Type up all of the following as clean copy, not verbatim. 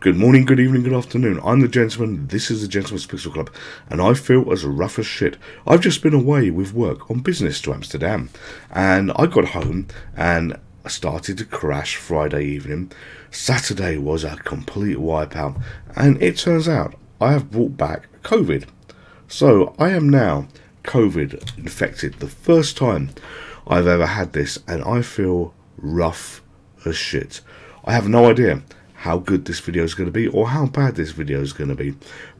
Good morning, good evening, good afternoon. I'm the gentleman, this is the Gentleman's Pixel Club, and I feel as rough as shit. I've just been away with work on business to Amsterdam, and I got home and I started to crash Friday evening. Saturday was a complete wipeout, and it turns out I have brought back COVID. So I am now COVID infected, the first time I've ever had this, and I feel rough as shit. I have no idea how good this video is going to be or how bad this video is going to be,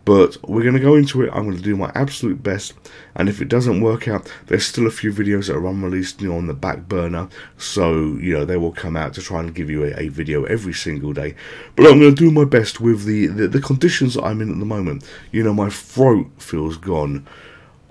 but we're going to go into it. I'm going to do my absolute best, and if it doesn't work out, there's still a few videos that are unreleased, on the back burner, so they will come out to try and give you a video every single day. But I'm going to do my best with the conditions that I'm in at the moment. My throat feels gone,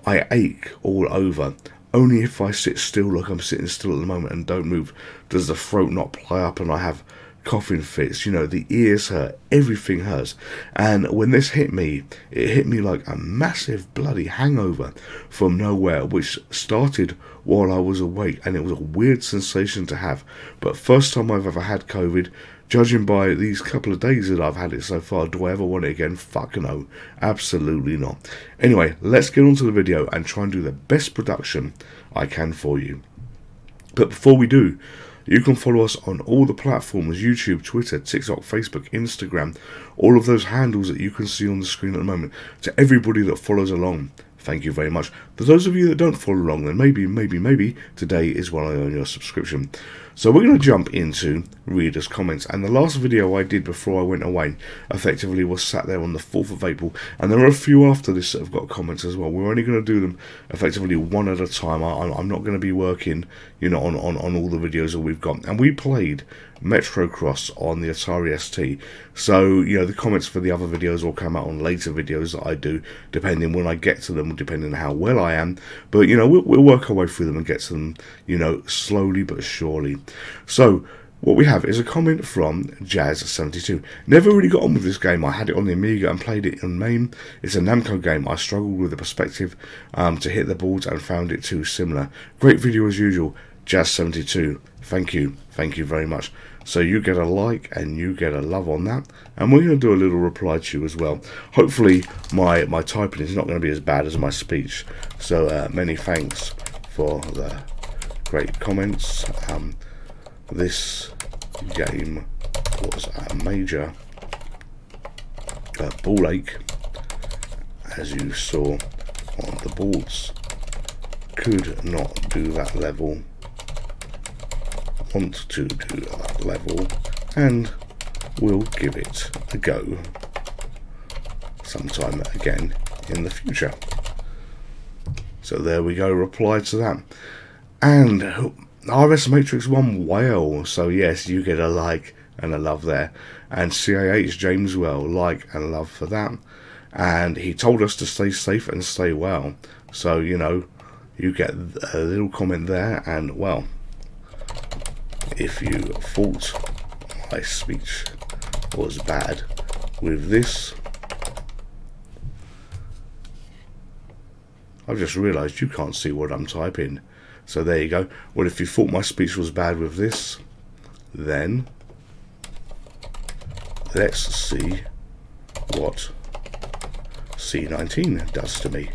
I ache all over. Only if I sit still, like I'm sitting still at the moment, and don't move, does the throat not play up and I have coughing fits. The ears hurt, everything hurts. And when this hit me, it hit me like a massive bloody hangover from nowhere, which started while I was awake, and it was a weird sensation to have. But first time I've ever had COVID. Judging by these couple of days that I've had it so far, do I ever want it again? Fuck no, absolutely not. Anyway, let's get on to the video and try and do the best production I can for you. But before we do, you can follow us on all the platforms: YouTube, Twitter, TikTok, Facebook, Instagram, all of those handles that you can see on the screen at the moment. To everybody that follows along, thank you very much. For those of you that don't follow along, then maybe today is when I earn your subscription. So we're going to jump into readers' comments, and the last video I did before I went away effectively was sat there on the 4th of April, and there are a few after this that have got comments as well. We're only going to do them effectively one at a time. I'm not going to be working on all the videos that we've got. And we played Metro Cross on the Atari ST, so the comments for the other videos will come out on later videos that I do, depending when I get to them, depending on how well I am. But we'll work our way through them and get to them slowly but surely. So what we have is a comment from Jazz72. Never really got on with this game. I had it on the Amiga and played it on MAME. It's a Namco game. I struggled with the perspective to hit the boards and found it too similar. Great video as usual, Jazz72. Thank you very much. So you get a like and you get a love on that, and we're going to do a little reply to you as well. Hopefully my typing is not going to be as bad as my speech. So many thanks for the great comments. This game was a major ball ache, as you saw on the boards. Could not do that level. Want to do that level, and we'll give it a go sometime again in the future. So there we go, reply to that. And RS Matrix 1 whale, so yes, you get a like and a love there. And CAH James well, like and love for that. And he told us to stay safe and stay well, so you get a little comment there. And well, if you thought my speech was bad with this, I've just realised you can't see what I'm typing. So there you go. Well, if you thought my speech was bad with this, then let's see what C19 does to me.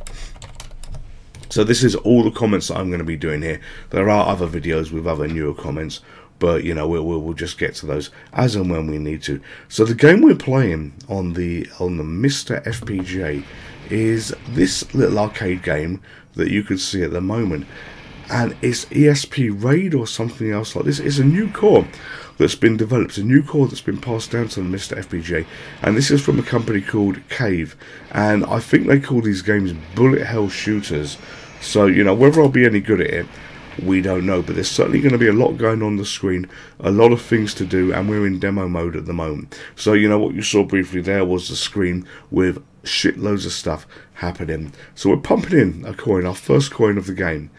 So this is all the comments that I'm going to be doing here. There are other videos with other newer comments, but we'll just get to those as and when we need to. So the game we're playing on the MiSTer FPGA is this little arcade game that you can see at the moment, and it's ESP RAID or something else like this. It's a new core that's been developed, a new core that's been passed down to the MiSTer FPGA, and this is from a company called Cave, and I think they call these games bullet hell shooters. So whether I'll be any good at it, we don't know, but there's certainly going to be a lot going on the screen, a lot of things to do, and we're in demo mode at the moment. So what you saw briefly there was the screen with shitloads of stuff happening. So we're pumping in a coin, our first coin of the game,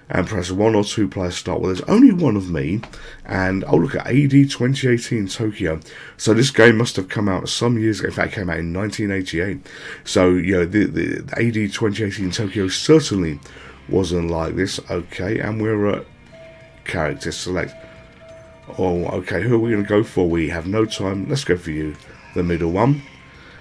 and press 1 or 2 player start. Well, there's only one of me, and I'll look at AD 2018 Tokyo. So this game must have come out some years ago. In fact, it came out in 1988. So the AD 2018 Tokyo certainly wasn't like this. Okay, and we're at character select. Oh, okay, who are we going to go for? We have no time. Let's go for you. the middle one.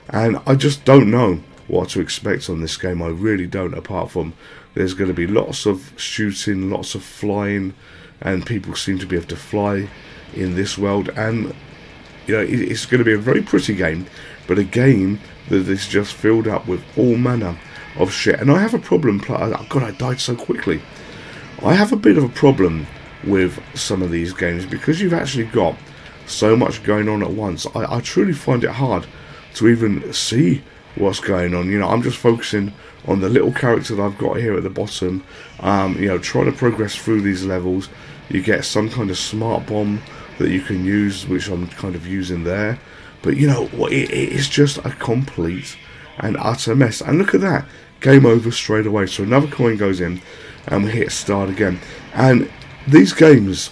And I just don't know what to expect on this game. I really don't, apart from there's going to be lots of shooting, lots of flying, and people seem to be able to fly in this world. And you know, it's going to be a very pretty game, but a game that is just filled up with all manner of shit. And I have a problem. God, I died so quickly. I have a bit of a problem with some of these games because you've actually got so much going on at once. I truly find it hard to even see what's going on. You know, I'm just focusing on the little character that I've got here at the bottom. You know, trying to progress through these levels. You get some kind of smart bomb that you can use, which I'm kind of using there. But you know, it's just a complete and utter mess. And look at that, game over straight away. So another coin goes in, and we hit start again. And these games,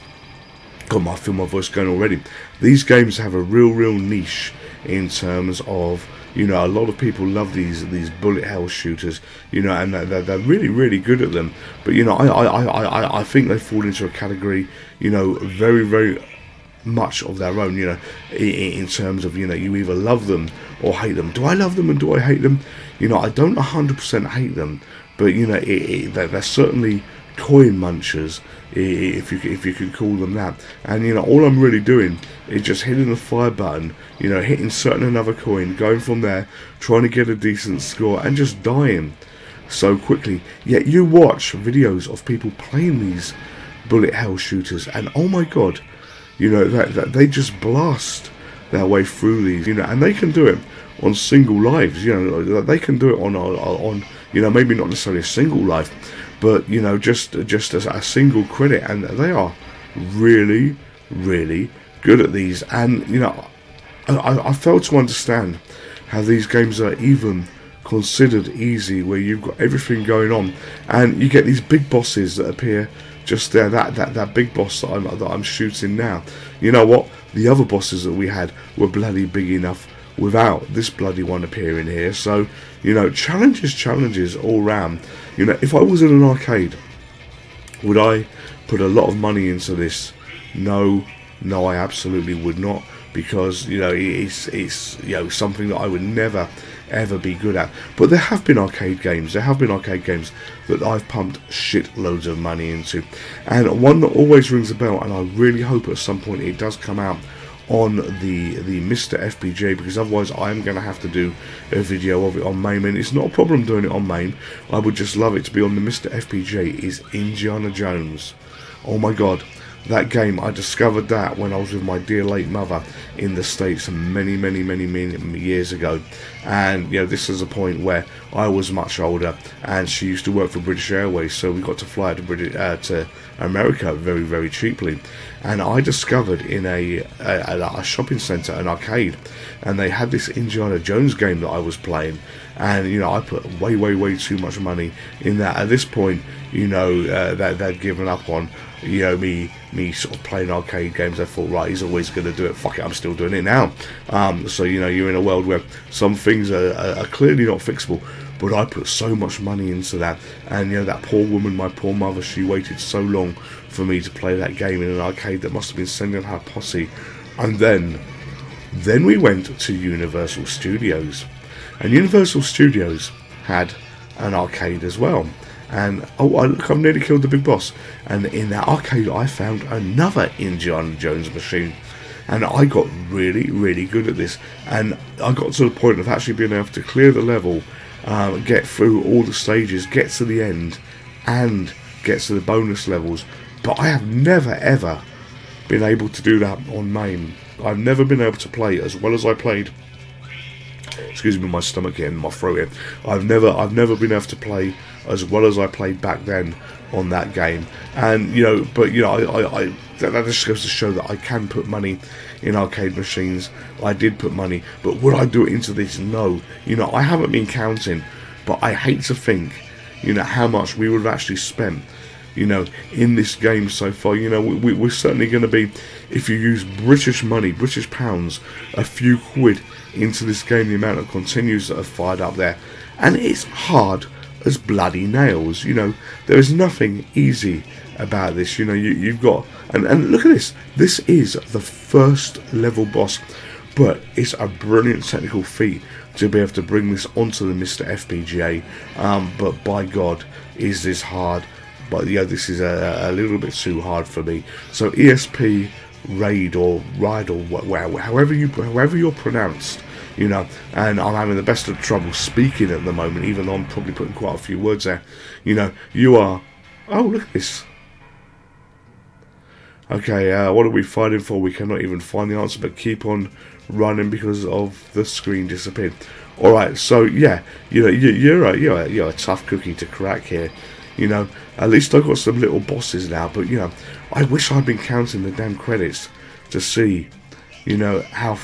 God, I feel my voice going already. These games have a real niche in terms of, you know, a lot of people love these bullet hell shooters, you know, and they're really good at them. But you know, I think they fall into a category, you know, very much of their own, you know, in terms of, you know, you either love them or hate them. Do I love them and do I hate them? You know, I don't 100% hate them, but you know, they're certainly coin munchers, if you can call them that. And you know, all I'm really doing is just hitting the fire button, you know, hitting certain another coin, going from there, trying to get a decent score, and just dying so quickly. Yet you watch videos of people playing these bullet hell shooters, and oh my god, you know, that they just blast their way through these, you know, and they can do it on single lives. You know, they can do it on you know, maybe not necessarily a single life, but you know, just as a single credit, and they are really good at these. And you know, I fail to understand how these games are even considered easy, where you've got everything going on, and you get these big bosses that appear just there. That big boss that I'm shooting now. You know what? The other bosses that we had were bloody big enough without this bloody one appearing here. So you know, challenges all round. You know, if I was in an arcade, would I put a lot of money into this? No, I absolutely would not, because you know, it's you know, something that I would never ever be good at. But there have been arcade games. That I've pumped shitloads of money into, and one that always rings a bell, and I really hope at some point it does come out on the MiSTer FPGA, because otherwise I am going to have to do a video of it on MAME, and it's not a problem doing it on MAME. I would just love it to be on the MiSTer FPGA. Is Indiana Jones. Oh my god, that game, I discovered that when I was with my dear late mother in the States many years ago. And you know, this is a point where I was much older, and she used to work for British Airways, so we got to fly to America very cheaply. And I discovered in a shopping centre an arcade, and they had this Indiana Jones game that I was playing, and you know, I put way too much money in that. At this point, you know, that they'd given up on, you know, me sort of playing arcade games. I thought, right, he's always going to do it, fuck it, I'm still doing it now. So you know, you're in a world where some things are clearly not fixable, but I put so much money into that. And you know, that poor woman, my poor mother, she waited so long for me to play that game in an arcade that must have been sending her posse. And then we went to Universal Studios, and Universal Studios had an arcade as well. And oh, look, I've nearly killed the big boss. And in that arcade, I found another Indiana Jones machine, and I got really good at this. And I got to the point of actually being able to clear the level, get through all the stages, get to the end, and get to the bonus levels. But I have never ever been able to do that on MAME. I've never been able to play as well as I played. Excuse me, my stomach here and my throat here. I've never been able to play as well as I played back then on that game. And you know, but you know, that just goes to show that I can put money in arcade machines. I did put money, but would I do it into this? No. You know, I haven't been counting, but I hate to think, you know, how much we would have actually spent, you know, in this game so far. You know, we're certainly going to be, if you use British money, British pounds, a few quid into this game, the amount of continues that are fired up there. And it's hard as bloody nails. You know, there is nothing easy about this. You know, you've got, and look at this. This is the first level boss but it's a brilliant technical feat to be able to bring this onto the MiSTer FPGA. But by God, is this hard? But yeah, this is a little bit too hard for me. So ESP, RAID or RIDE or however you're pronounced, you know, and I'm having the best of trouble speaking at the moment, even though I'm probably putting quite a few words there. You know, you are. Oh, look at this. Okay, what are we fighting for? We cannot even find the answer, but keep on running because of the screen disappeared. All right, so yeah, you know, you're a tough cookie to crack here. You know, at least I've got some little bosses now, but you know, I wish I'd been counting the damn credits to see, you know, how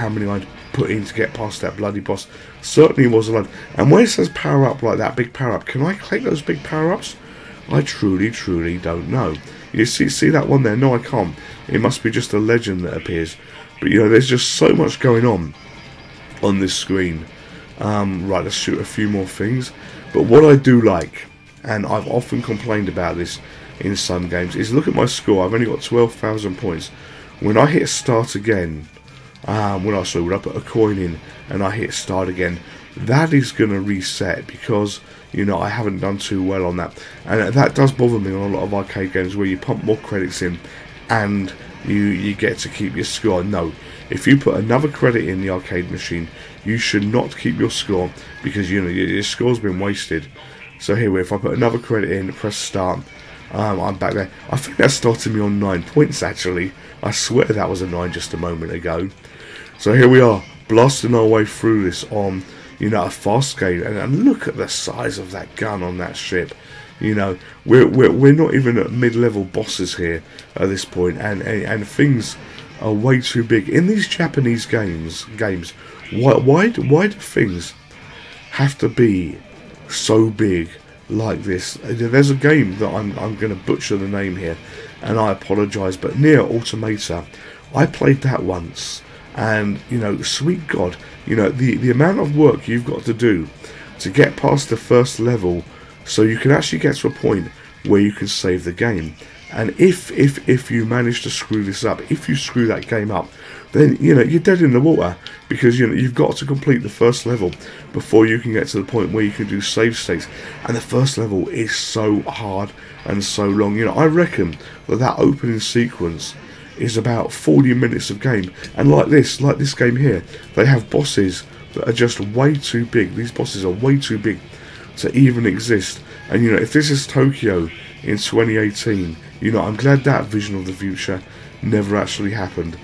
many I'd put in to get past that bloody boss. Certainly was a lot. And when it says power up like that, big power up, can I collect those big power ups? I truly don't know. You see that one there? No, I can't. It must be just a legend that appears. But you know, there's just so much going on this screen. Right, let's shoot a few more things. But what I do like, and I've often complained about this in some games, is look at my score. I've only got 12,000 points. When I hit start again, when I put a coin in and I hit start again, that is going to reset because, you know, I haven't done too well on that. And that does bother me on a lot of arcade games where you pump more credits in and you get to keep your score. No, if you put another credit in the arcade machine, you should not keep your score because, you know, your score's been wasted. So here, if I put another credit in, press start, I'm back there. I think that started me on 9 points actually. I swear that was a 9 just a moment ago. So here we are, blasting our way through this on, you know, a fast game, and look at the size of that gun on that ship. You know, we're not even at mid-level bosses here at this point, and things are way too big in these Japanese games. Why do things have to be so big like this? There's a game that I'm going to butcher the name here, and I apologise, but Nier Automata, I played that once. And, you know, sweet God, you know, the amount of work you've got to do to get past the first level so you can actually get to a point where you can save the game. And if you manage to screw this up, if you screw that game up, then, you know, you're dead in the water because, you know, you've got to complete the first level before you can get to the point where you can do save states. And the first level is so hard and so long. You know, I reckon that opening sequence is about 40 minutes of game, and like this game here, they have bosses that are just way too big. These bosses are way too big to even exist. And you know, if this is Tokyo in 2018, you know, I'm glad that vision of the future never actually happened.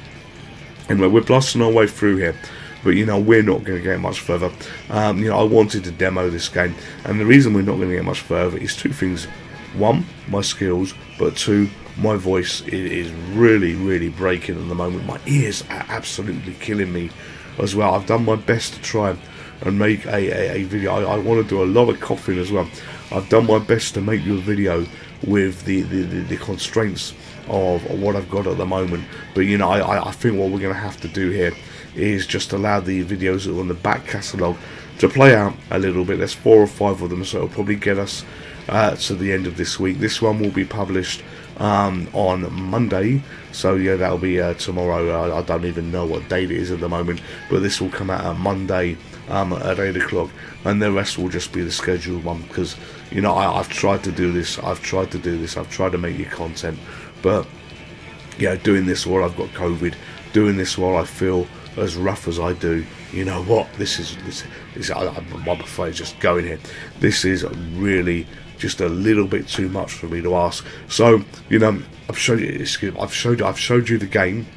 Anyway, we're blasting our way through here, but you know, we're not going to get much further. You know, I wanted to demo this game, and the reason we're not going to get much further is two things: one, my skills, but two, my voice is really breaking at the moment. My ears are absolutely killing me as well. I've done my best to try and make a video. I want to do a lot of coughing as well. I've done my best to make you a video with the constraints of what I've got at the moment. But you know, I think what we're going to have to do here is just allow the videos that are on the back catalogue to play out a little bit. There's 4 or 5 of them, so it'll probably get us to the end of this week. This one will be published on Monday, so yeah, that'll be tomorrow. I don't even know what date it is at the moment, but this will come out on Monday at 8 o'clock, and the rest will just be the scheduled one, because you know, I've tried to do this, I've tried to make you content, but yeah, doing this while I've got COVID, doing this while I feel as rough as I do, you know what, this is my before just going here, this is really just a little bit too much for me to ask. So you know, I've showed you the game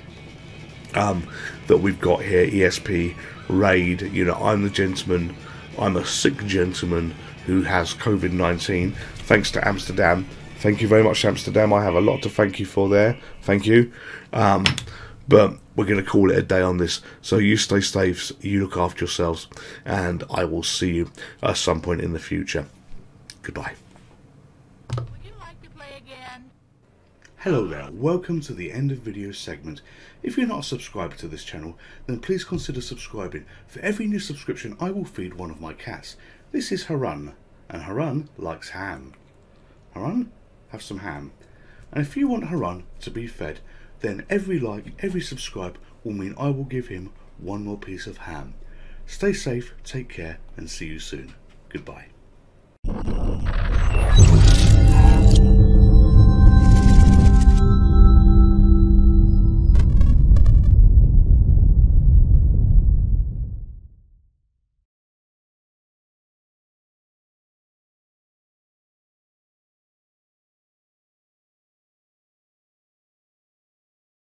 that we've got here, ESP, RAID. You know, I'm the gentleman, I'm a sick gentleman who has COVID-19, thanks to Amsterdam. Thank you very much, Amsterdam. I have a lot to thank you for there. Thank you. But we're going to call it a day on this. So you stay safe, you look after yourselves, and I will see you at some point in the future. Goodbye. Would you like to play again? Hello there, welcome to the end of video segment. If you're not subscribed to this channel, then please consider subscribing. For every new subscription, I will feed one of my cats. This is Harun, and Harun likes ham. Harun, have some ham. And if you want Harun to be fed, then every like, every subscribe will mean I will give him one more piece of ham. Stay safe, take care, and see you soon. Goodbye.